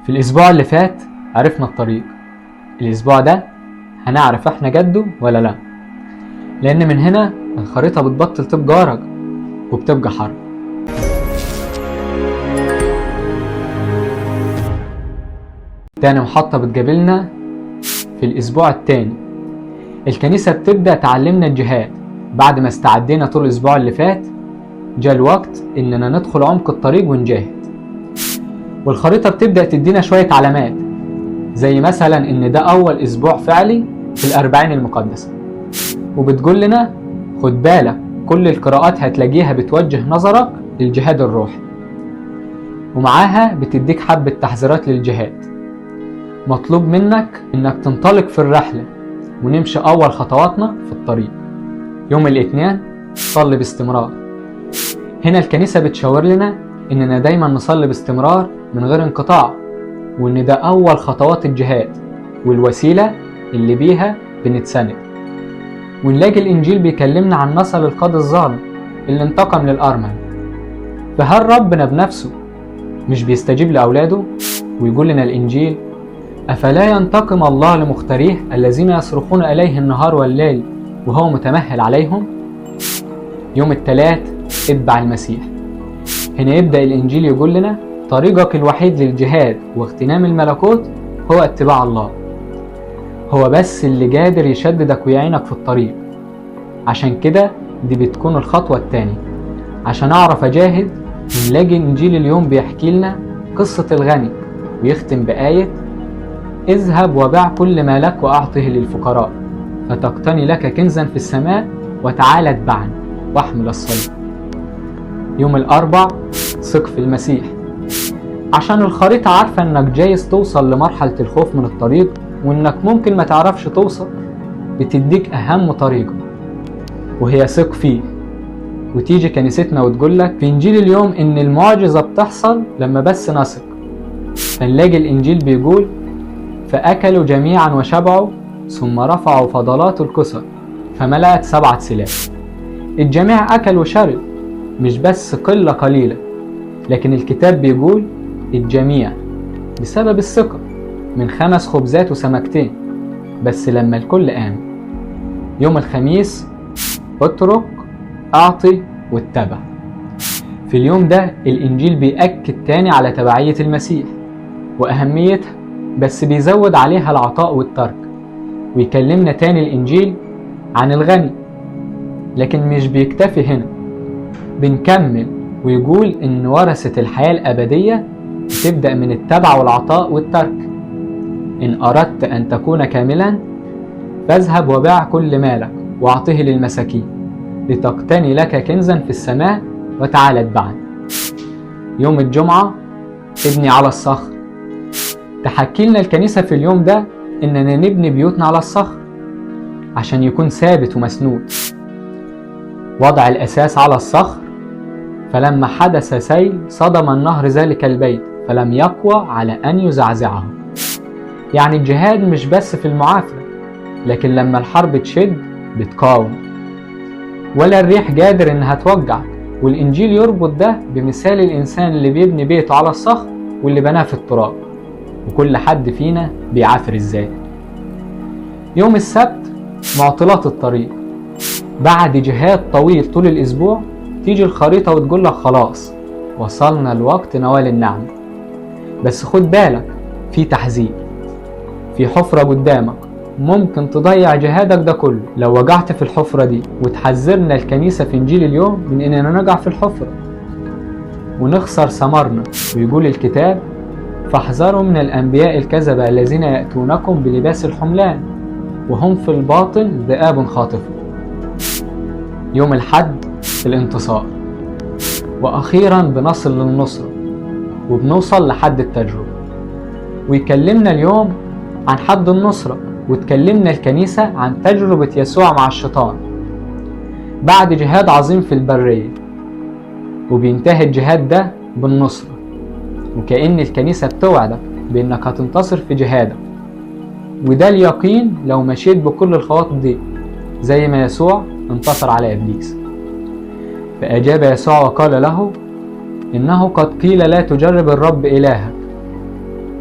في الأسبوع اللي فات عرفنا الطريق. الأسبوع ده هنعرف احنا جده ولا لا، لأن من هنا الخريطة بتبطل تبقى ورق وبتبقى حرب. تاني محطة بتقابلنا في الأسبوع التاني. الكنيسة بتبدأ تعلمنا الجهاد. بعد ما استعدينا طول الأسبوع اللي فات، جاء الوقت إننا ندخل عمق الطريق ونجاهد. والخريطة بتبدأ تدينا شوية علامات، زي مثلا إن ده أول أسبوع فعلي في الأربعين المقدسة، وبتقول لنا خد بالك كل القراءات هتلاقيها بتوجه نظرك للجهاد الروحي، ومعاها بتديك حبة تحذيرات للجهاد. مطلوب منك إنك تنطلق في الرحلة ونمشي أول خطواتنا في الطريق. يوم الاثنين صلي باستمرار. هنا الكنيسة بتشاور لنا إننا دايما نصلي باستمرار من غير انقطاع، وإن ده أول خطوات الجهاد والوسيلة اللي بيها بنتسند. ونلاقي الإنجيل بيكلمنا عن مثل القاضي الظالم اللي انتقم للأرمل. فهل ربنا بنفسه مش بيستجيب لأولاده؟ ويقول لنا الإنجيل: أفلا ينتقم الله لمختاريه الذين يصرخون إليه النهار والليل وهو متمهل عليهم؟ يوم الثلاث اتبع المسيح. هنا يبدأ الإنجيل يقول لنا طريقك الوحيد للجهاد واغتنام الملكوت هو اتباع الله. هو بس اللي قادر يشددك ويعينك في الطريق. عشان كده دي بتكون الخطوة الثانية. عشان أعرف أجاهد نلاقي إنجيل اليوم بيحكي لنا قصة الغني، ويختم بآية: اذهب وبيع كل ما لك وأعطه للفقراء فتقتني لك كنزا في السماء وتعالى اتبعني واحمل الصليب. يوم الأربع ثق في المسيح. عشان الخريطة عارفة انك جايز توصل لمرحلة الخوف من الطريق، وانك ممكن ما تعرفش توصل، بتديك اهم طريقة وهي ثق فيه. وتيجي كنيستنا وتقول لك في انجيل اليوم ان المعجزة بتحصل لما بس نثق. فنلاقي الانجيل بيقول: فأكلوا جميعا وشبعوا ثم رفعوا فضلات الكسر فملأت 7 سلال. الجميع أكل وشرب، مش بس قلة قليلة، لكن الكتاب بيقول الجميع بسبب الثقة من 5 خبزات وسمكتين بس لما الكل آمن. يوم الخميس اترك أعطي واتبع. في اليوم ده الإنجيل بيأكد تاني على تبعية المسيح وأهميتها، بس بيزود عليها العطاء والترك. ويكلمنا تاني الإنجيل عن الغني، لكن مش بيكتفي هنا، بنكمل ويقول إن ورثة الحياة الأبدية تبدأ من التبع والعطاء والترك. إن أردت أن تكون كاملا فاذهب وبيع كل مالك واعطه للمساكين لتقتني لك كنزا في السماء وتعالى اتبعني. يوم الجمعة ابني على الصخر. تحكي لنا الكنيسة في اليوم ده إننا نبني بيوتنا على الصخر عشان يكون ثابت ومسنود. وضع الأساس على الصخر، فلما حدث سيل صدم النهر ذلك البيت فلم يقوى على أن يزعزعه. يعني الجهاد مش بس في المعافرة، لكن لما الحرب تشد بتقاوم، ولا الريح قادر إنها توجعك. والإنجيل يربط ده بمثال الإنسان اللي بيبني بيته على الصخر واللي بناه في التراب، وكل حد فينا بيعافر إزاي. يوم السبت معطلات الطريق. بعد جهاد طويل طول الأسبوع تيجي الخريطة وتقول لك خلاص وصلنا لوقت نوال النعمة. بس خد بالك، في تحذير، في حفرة قدامك ممكن تضيع جهادك ده كله لو وقعت في الحفرة دي. وتحذرنا الكنيسة في إنجيل اليوم من إننا نقع في الحفرة ونخسر ثمرنا. ويقول الكتاب: فاحذروا من الأنبياء الكذبة الذين يأتونكم بلباس الحملان وهم في الباطن ذئاب خاطفة. يوم الحد الانتصار. وأخيرا بنصل للنصرة وبنوصل لحد التجربة. ويكلمنا اليوم عن حد النصرة، وتكلمنا الكنيسة عن تجربة يسوع مع الشيطان بعد جهاد عظيم في البرية. وبينتهي الجهاد ده بالنصرة، وكأن الكنيسة بتوعدك بأنك هتنتصر في جهادك. وده اليقين لو مشيت بكل الخطوات دي زي ما يسوع انتصر على إبليس. فأجاب يسوع وقال له: إنه قد قيل لا تجرب الرب إلهك.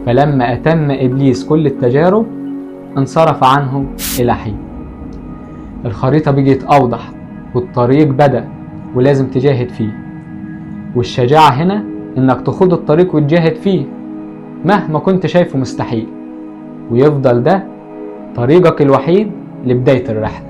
فلما أتم إبليس كل التجارب انصرف عنه إلى حين. الخريطة بقت أوضح والطريق بدأ ولازم تجاهد فيه، والشجاعة هنا إنك تخوض الطريق وتجاهد فيه مهما كنت شايفه مستحيل، ويفضل ده طريقك الوحيد لبداية الرحلة.